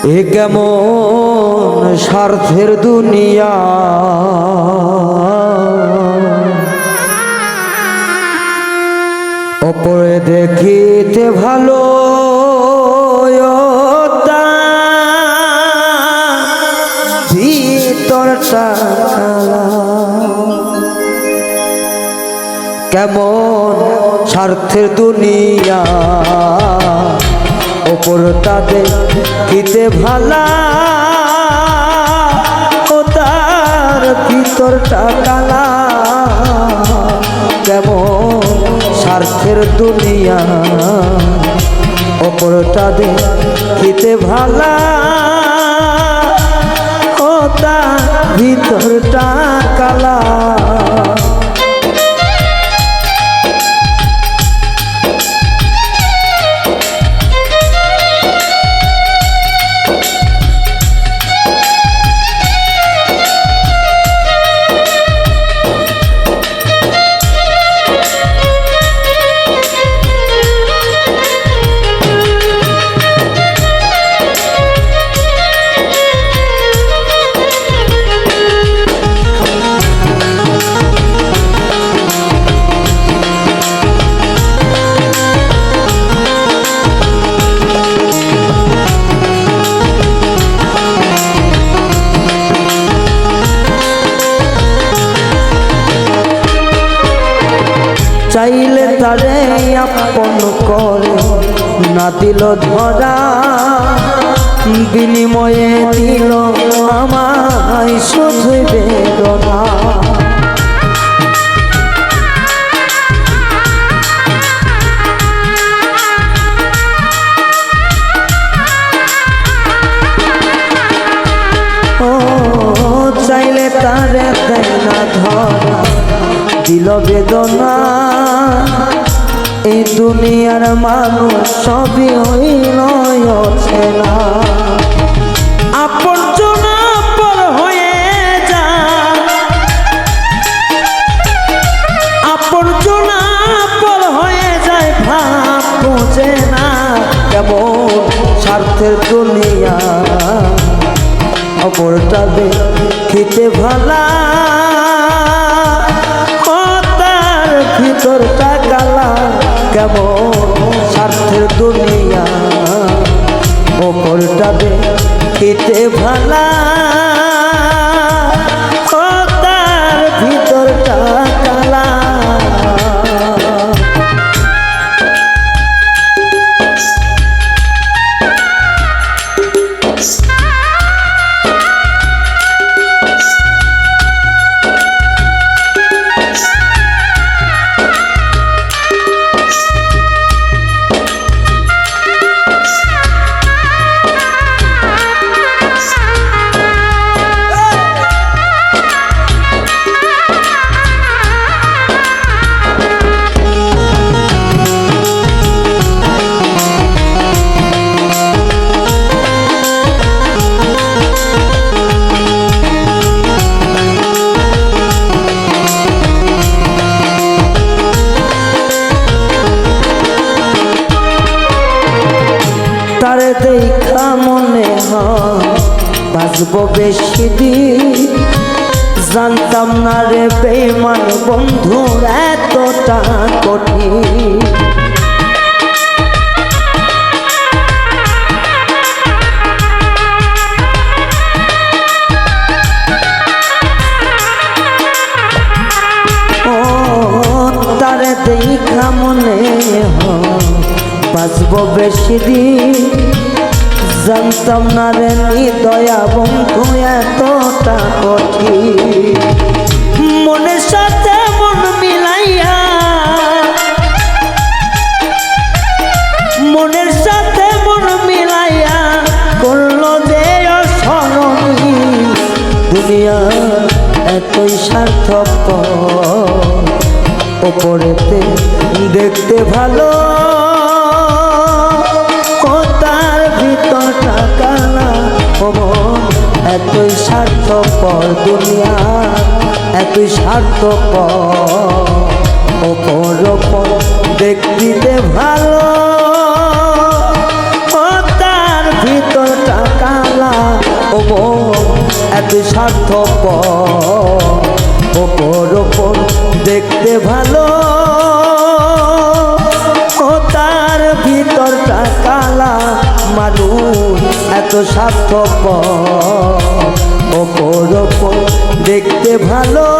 এ কেমন স্বার্থের দুনিয়া, ওপরে দেখিতে ভালো ভিতরটা কালা। কেমন স্বার্থের দুনিয়া, ওপরটা দেখিতে ভালা ও তার ভিতরটা কালা। কেমন স্বার্থের দুনিয়া, ওপরটা দেখিতে ভালা ও তার ভিতরটা কালা। চাইলে তারে আপন করে না দিল ধরা, বিনিময়ে দিল আমায় শুধু বেদনা। ও চাইলে তারে দেয় না ধরা, দিল বেদনা। এই দুনিয়ার মানুষ সবই হইল অচেনা। আপনজন পর হয়ে যায়, আপনজন পর হয়ে যায়, ভাব বোঝে না। কেমন স্বার্থের দুনিয়া, অপরটা দেখিতে ভালা ভিতরটা কালা। কেমন স্বার্থের দুনিয়া, ওপরটা দেখিতে ভালা ও তার ভিতরটা কালা। তারে দেখা মনে হয় বাঁচব বেশি দিন, জানতাম না রে বেঈমান বন্ধুর এতটা কঠিন। ও তারে দেখা মনে হয় বাঁচব বেশি দিন, জানতাম না রে দয়া বন্ধু এতটা কঠিন। মনের সাথে মন মিলাইয়া, মনের সাথে মন মিলাইয়া করলো যে অসরণী। দুনিয়া এতই স্বার্থপর, ওপরেতে দেখতে ভালো ও তার ভিতরটা কালা। এতই স্বার্থপর দুনিয়া, এতই স্বার্থপর, ওপর ওপর দেখতে ভালো ও তার ভিতরটা কালা। এতই স্বার্থপর, ওপর ওপর দেখতে ভালো, ও তার ভিতরটা কালা। মানুষ এত স্বার্থপর, ওপর ওপর দেখতে ভালো,